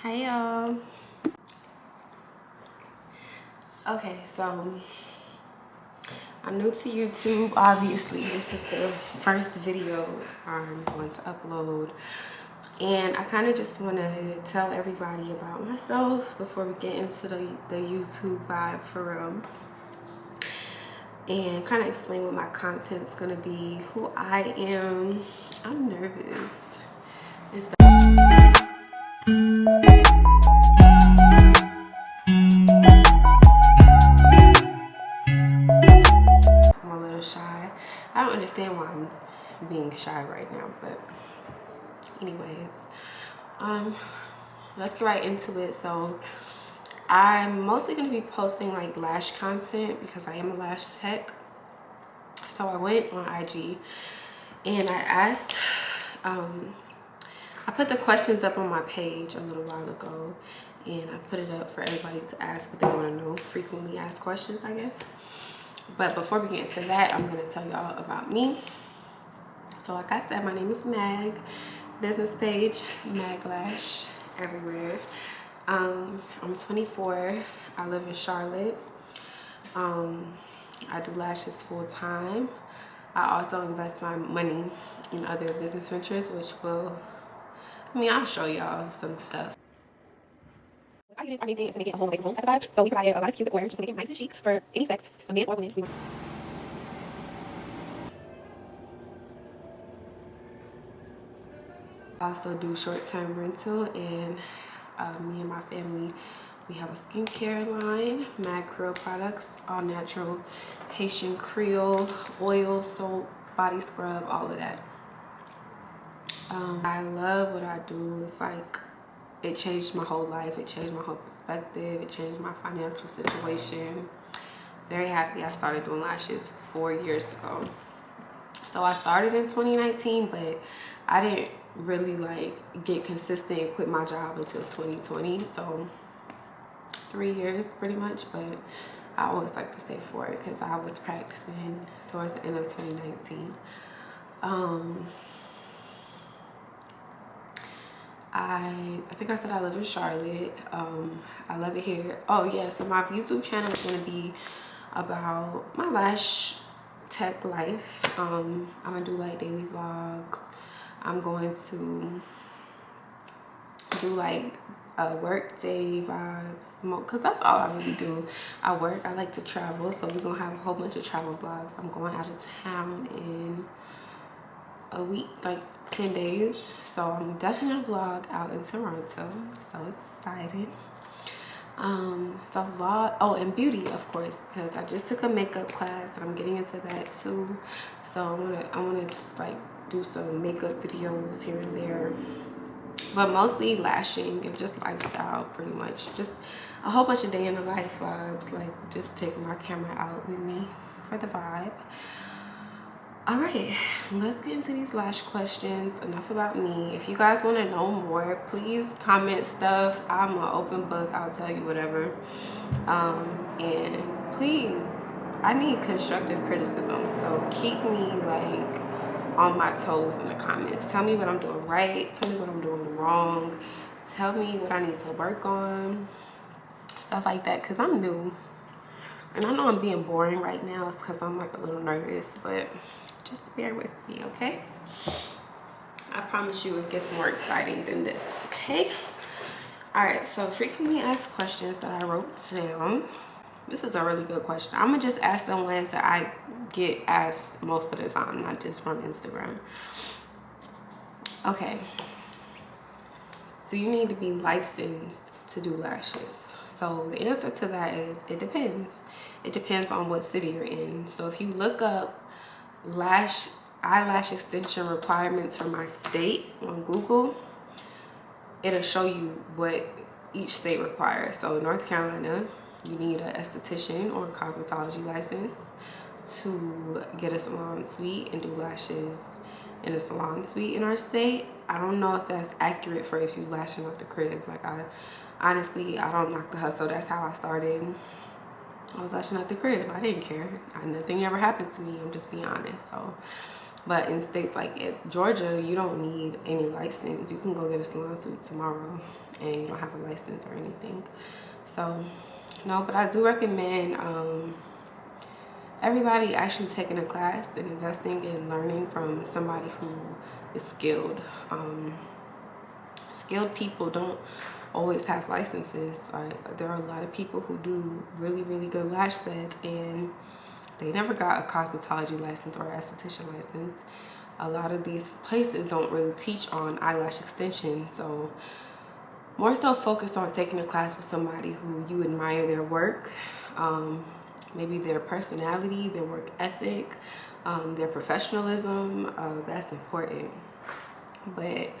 Hey y'all. Okay, so I'm new to YouTube. Obviously, this is the first video I'm going to upload, and I kind of just want to tell everybody about myself before we get into the YouTube vibe for real, and kind of explain what my content's gonna be, who I am. I'm nervous. I'm a little shy. I don't understand why I'm being shy right now, but anyways, let's get right into it. So I'm mostly going to be posting like lash content because I am a lash tech. So I went on IG and I asked, I put the questions up on my page a little while ago, and I put it up for everybody to ask what they want to know, frequently asked questions, I guess. But before we get into that, I'm going to tell y'all about me. So like I said, my name is Mag. Business page, Mag Lash, everywhere. I'm 24. I live in Charlotte. I do lashes full time. I also invest my money in other business ventures, which I'll show y'all some stuff. Our units, our main thing is to make it a home away from home type of vibe. So we provided a lot of cute wear just to make it nice and chic for any sex, a man or woman. I also do short-term rental, and me and my family, we have a skincare line, Mag Creole products, all natural, Haitian Creole, oil, soap, body scrub, all of that. I love what I do. It's like it changed my whole life. It changed my whole perspective. It changed my financial situation. Very happy I started doing lashes 4 years ago. So I started in 2019, but I didn't really like get consistent and quit my job until 2020. So 3 years pretty much, but I always like to say 4 because I was practicing towards the end of 2019. I think I said I live in Charlotte. I love it here. Oh yeah, so my YouTube channel is going to be about my lash tech life. I'm gonna do like daily vlogs. I'm going to do like work day vibes, because that's all I really do. I work, I like to travel, so we're gonna have a whole bunch of travel vlogs. I'm going out of town in a week, like 10 days, so I'm definitely gonna vlog out in Toronto. So excited. So vlog, oh, and beauty, of course, because I just took a makeup class and I'm getting into that too. So I want to like do some makeup videos here and there, but mostly lashing and just lifestyle, pretty much just a whole bunch of day in the life vibes, like just taking my camera out with me for the vibe. All right, let's get into these lash questions. Enough about me. If you guys want to know more, please comment stuff. I'm an open book. I'll tell you whatever. And please, I need constructive criticism. So keep me like on my toes in the comments. Tell me what I'm doing right. Tell me what I'm doing wrong. Tell me what I need to work on. Stuff like that, because I'm new. And I know I'm being boring right now. It's because I'm like a little nervous, but just bear with me, okay? I promise you it gets more exciting than this, okay? All right, so frequently asked questions that I wrote down. This is a really good question. I'm gonna just ask the ones that I get asked most of the time, not just from Instagram. Okay. So you need to be licensed to do lashes. So the answer to that is it depends. It depends on what city you're in. So if you look up eyelash extension requirements for my state on Google, it'll show you what each state requires. So North Carolina, you need an esthetician or cosmetology license to get a salon suite and do lashes in a salon suite in our state. I don't know if that's accurate for if you lashing out the crib. Like honestly, I don't knock the hustle. That's how I started. I was lashing out the crib. I didn't care. Nothing ever happened to me. I'm just being honest. So But in states like Georgia, you don't need any license. You can go get a salon suite tomorrow and you don't have a license or anything. So no, but I do recommend everybody actually taking a class and investing and learning from somebody who is skilled. Skilled people don't always have licenses. There are a lot of people who do really, really good lash sets and they never got a cosmetology license or esthetician license. A lot of these places don't really teach on eyelash extension, so more so focus on taking a class with somebody who you admire their work, maybe their personality, their work ethic, their professionalism. That's important. But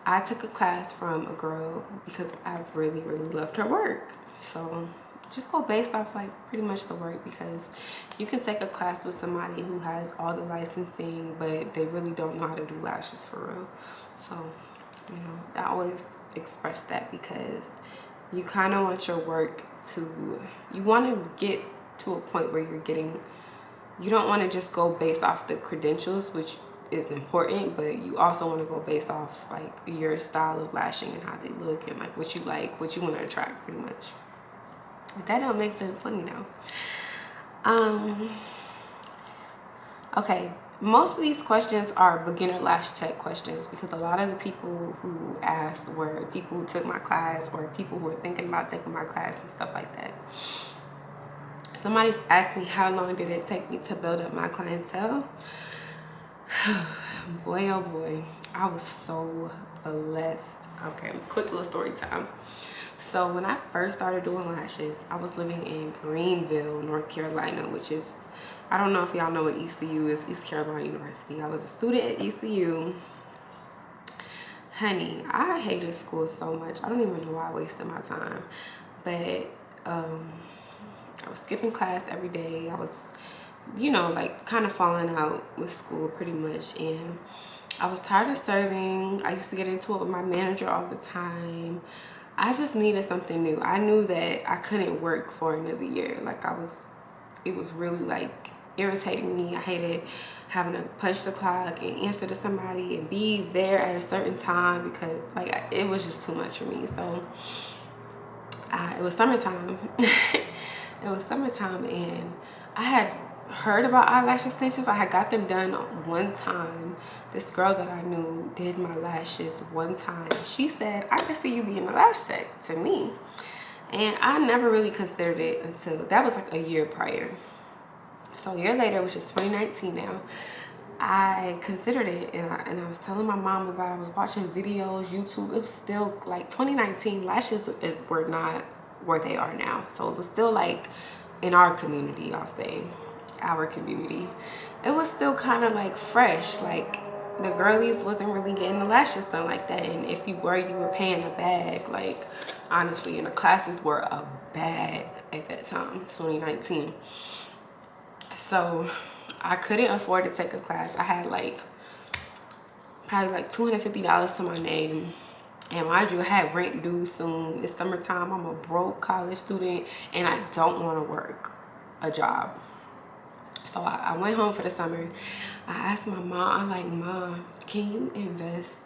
I took a class from a girl because I really, really loved her work. So just go based off like pretty much the work, because you can take a class with somebody who has all the licensing but they really don't know how to do lashes for real. So you know, I always express that because you kind of want your work to, you want to get to a point where you're getting, you don't want to just go based off the credentials, which is important, but you also want to go based off like your style of lashing and how they look and like what you want to attract pretty much. If that don't make sense, let me know. Okay, most of these questions are beginner lash tech questions because a lot of the people who asked were people who took my class or people who were thinking about taking my class and stuff like that. Somebody asked me how long did it take me to build up my clientele. Boy, oh boy, I was so blessed. Okay, quick little story time. So when I first started doing lashes, I was living in Greenville, North Carolina, which is, I don't know if y'all know what ECU is, East Carolina University. I was a student at ECU. Honey, I hated school so much. I don't even know why I wasted my time. But I was skipping class every day. I was, you know, like kind of falling out with school pretty much. And I was tired of serving. I used to get into it with my manager all the time. I just needed something new. I knew that I couldn't work for another year. Like it was really like irritating me. I hated having to punch the clock and answer to somebody and be there at a certain time because like it was just too much for me. So it was summertime. It was summertime and I had heard about eyelash extensions. I had got them done one time. This girl that I knew did my lashes one time. She said, I could see you being a lash tech to me. And I never really considered it until, that was like a year prior. So a year later, which is 2019 now, I considered it and I was telling my mom about it. I was watching videos, YouTube. It was still like 2019, lashes were not where they are now. So it was still like in our community, I'll say. Our community, it was still kind of like fresh. Like the girlies wasn't really getting the lashes done like that, and if you were paying a bag. Like honestly, and the classes were a bag at that time, 2019. So I couldn't afford to take a class. I had like probably like $250 to my name, and mind you, I had rent due soon. It's summertime. I'm a broke college student and I don't want to work a job. So I went home for the summer. I asked my mom, I'm like, Mom, can you invest?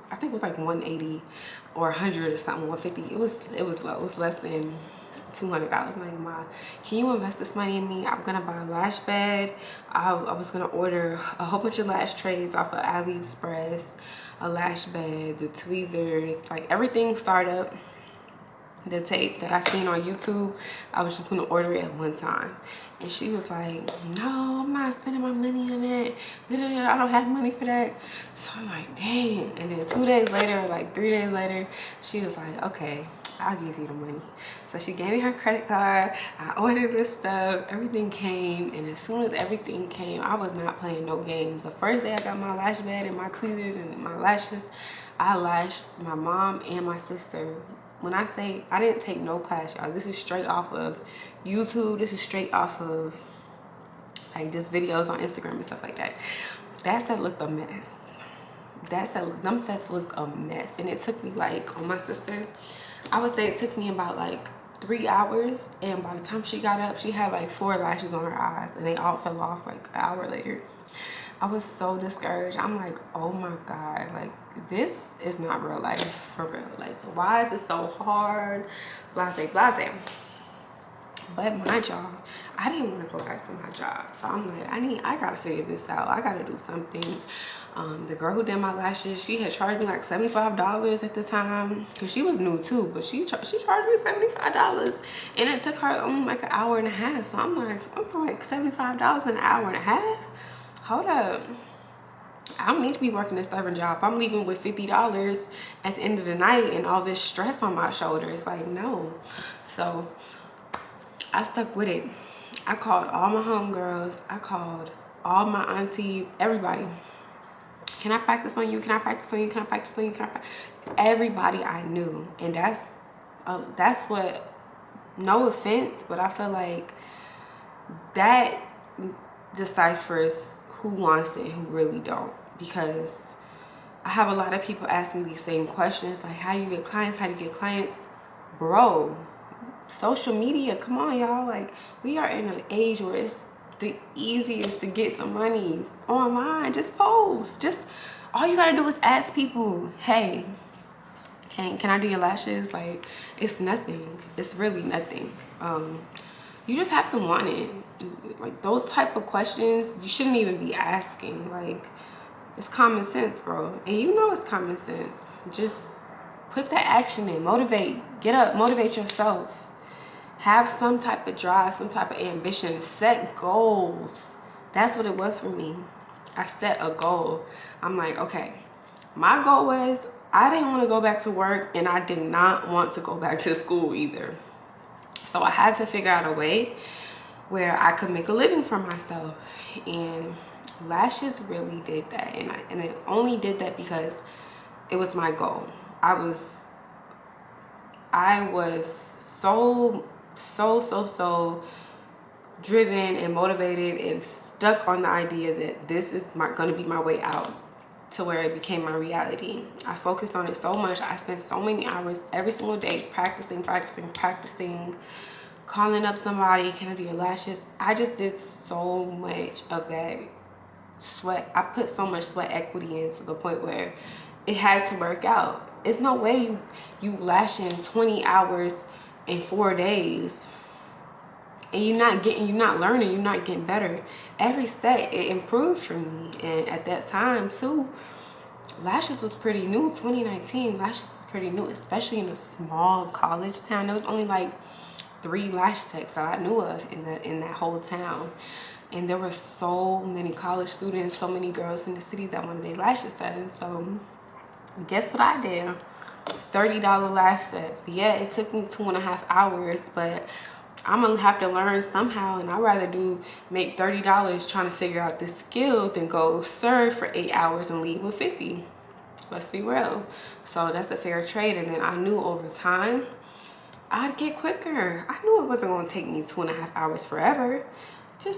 I think it was like 180 or 100 or something, 150. It was low. It was less than $200. I'm like, Mom, can you invest this money in me? I'm gonna buy a lash bed. I was gonna order a whole bunch of lash trays off of AliExpress, a lash bed, the tweezers, like everything startup. The tape that I seen on YouTube, I was just gonna order it at one time. And she was like, no, I'm not spending my money on it. I don't have money for that. So I'm like, dang. And then 2 days later, like 3 days later, she was like, okay, I'll give you the money. So she gave me her credit card. I ordered this stuff. Everything came. And as soon as everything came, I was not playing no games. The first day I got my lash bed and my tweezers and my lashes, I lashed my mom and my sister. When I say I didn't take no class, y'all, this is straight off of YouTube. This is straight off of like just videos on Instagram and stuff like that. That set looked a mess. Them sets looked a mess. And it took me like, on my sister, I would say it took me about like 3 hours. And by the time she got up, she had like 4 lashes on her eyes and they all fell off like an hour later. I was so discouraged. I'm like, oh my God, like this is not real life for real. Like, why is this so hard? Blase, blase. But my job, I didn't want to go back to my job. So I'm like, I gotta figure this out. I gotta do something. The girl who did my lashes, she had charged me like $75 at the time, because she was new too, but she charged me $75, and it took her only like an hour and a half. So I'm like $75 in an hour and a half? Hold up. I don't need to be working a stubborn job. I'm leaving with $50 at the end of the night and all this stress on my shoulders. Like, no. So I stuck with it. I called all my homegirls. I called all my aunties, everybody. Can I practice on you? Can I practice on you? Can I practice on you? Can I practice? Everybody I knew. And that's what, no offense, but I feel like that deciphers who wants it and who really don't. Because I have a lot of people ask me these same questions, like, how do you get clients? How do you get clients? Bro, social media, come on, y'all. Like, we are in an age where it's the easiest to get some money online. Just post. Just, all you gotta do is ask people, hey, can I do your lashes? Like, it's nothing. It's really nothing. You just have to want it. Like, those type of questions you shouldn't even be asking. Like, it's common sense, bro. And you know it's common sense. Just put that action in. Motivate. Get up. Motivate yourself. Have some type of drive, some type of ambition. Set goals. That's what it was for me. I set a goal. I'm like, okay, my goal was, I didn't want to go back to work, and I did not want to go back to school either. So I had to figure out a way where I could make a living for myself. And lashes really did that. And it only did that because it was my goal. I was so driven and motivated and stuck on the idea that this is going to be my way out, to where it became my reality. I focused on it so much. I spent so many hours every single day practicing, calling up somebody, can I do your lashes? I just did so much of that sweat. I put so much sweat equity in, to the point where it has to work out. It's no way you lashing 20 hours in 4 days and you're not learning, you're not getting better. Every set, it improved for me. And at that time too, lashes was pretty new. 2019, lashes was pretty new, especially in a small college town. There was only like 3 lash techs that I knew of in that whole town. And there were so many college students, so many girls in the city that wanted their lashes done. So guess what I did? $30 lash sets. Yeah, it took me 2.5 hours, but I'm gonna have to learn somehow, and I'd rather make $30 trying to figure out this skill than go serve for 8 hours and leave with 50. Let's be real. So that's a fair trade. And then I knew over time I'd get quicker. I knew it wasn't gonna take me 2.5 hours forever.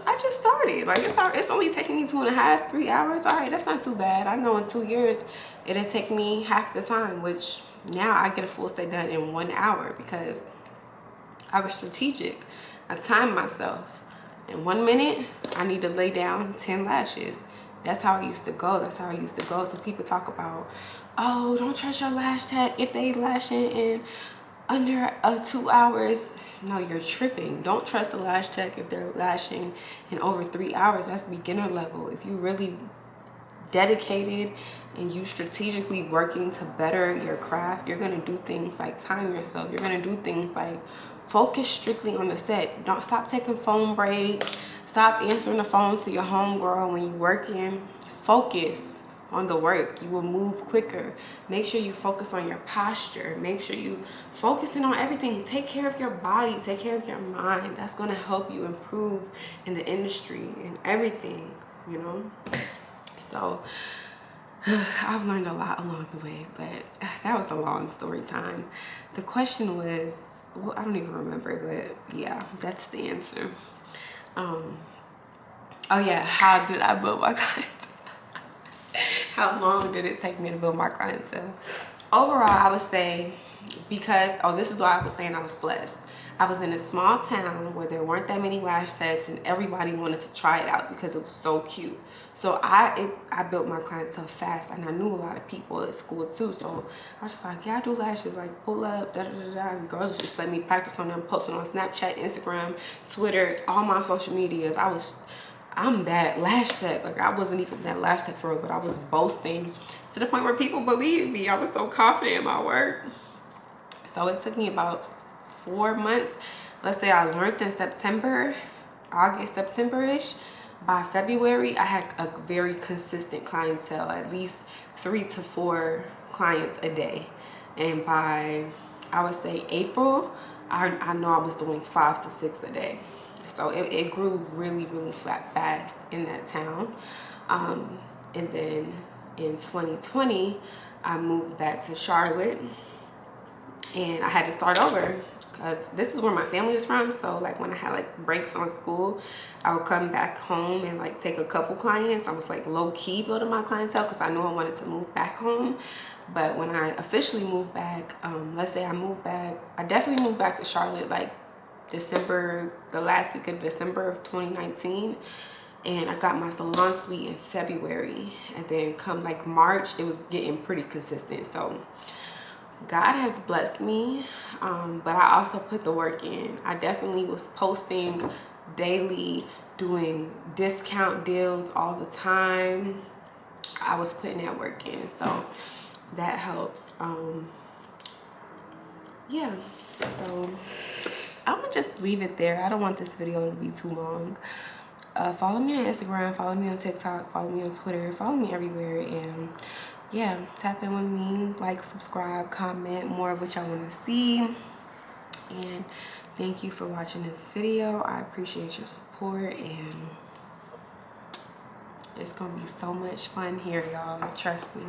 I just started. Like, it's only taking me 2.5, 3 hours. All right, that's not too bad. I know in 2 years it'll take me half the time, which now I get a full set done in 1 hour because I was strategic. I timed myself. In 1 minute, I need to lay down 10 lashes. That's how I used to go. So people talk about, oh, don't trust your lash tech if they lashing in under 2 hours. No, you're tripping. Don't trust the lash tech if they're lashing in over 3 hours. That's beginner level. If you really dedicated and you strategically working to better your craft, you're gonna do things like time yourself. You're gonna do things like focus strictly on the set. Don't stop taking phone breaks. Stop answering the phone to your homegirl when you're working. Focus on the work. You will move quicker. Make sure you focus on your posture. Make sure you focusing on everything. Take care of your body. Take care of your mind. That's going to help you improve in the industry and everything, you know. So I've learned a lot along the way, but that was a long story time. The question was, well, I don't even remember, but yeah, that's the answer. Oh yeah, how did I build my clientele? How long did it take me to build my clientele? Overall, I would say because, oh, this is why I was saying I was blessed. I was in a small town where there weren't that many lash techs, and everybody wanted to try it out because it was so cute. So I built my clientele fast, and I knew a lot of people at school too. So I was just like, yeah, I do lashes, like pull up, da da da da. And girls just let me practice on them, posting on Snapchat, Instagram, Twitter, all my social medias. I'm that lash tech. Like, I wasn't even that lash tech for real, but I was boasting to the point where people believed me. I was so confident in my work. So it took me about 4 months. Let's say I learned in September, August, September-ish. By February, I had a very consistent clientele, at least 3 to 4 clients a day. And by, I would say, April, I know I was doing 5 to 6 a day. So it grew really, really fast in that town. And then in 2020, I moved back to Charlotte, and I had to start over because this is where my family is from. So like when I had like breaks on school, I would come back home and like take a couple clients. I was like low-key building my clientele because I knew I wanted to move back home. But when I officially moved back, let's say I moved back, I definitely moved back to Charlotte like December, the last week of December of 2019. And I got my salon suite in February, and then come like March, it was getting pretty consistent. So God has blessed me, but I also put the work in. I definitely was posting daily, doing discount deals all the time. I was putting that work in, so that helps. Yeah, so I'm gonna just leave it there. I don't want this video to be too long. Follow me on Instagram, follow me on TikTok, follow me on Twitter, follow me everywhere, and yeah, tap in with me, like, subscribe, comment more of what y'all want to see. And thank you for watching this video. I appreciate your support, and it's gonna be so much fun here, y'all, trust me.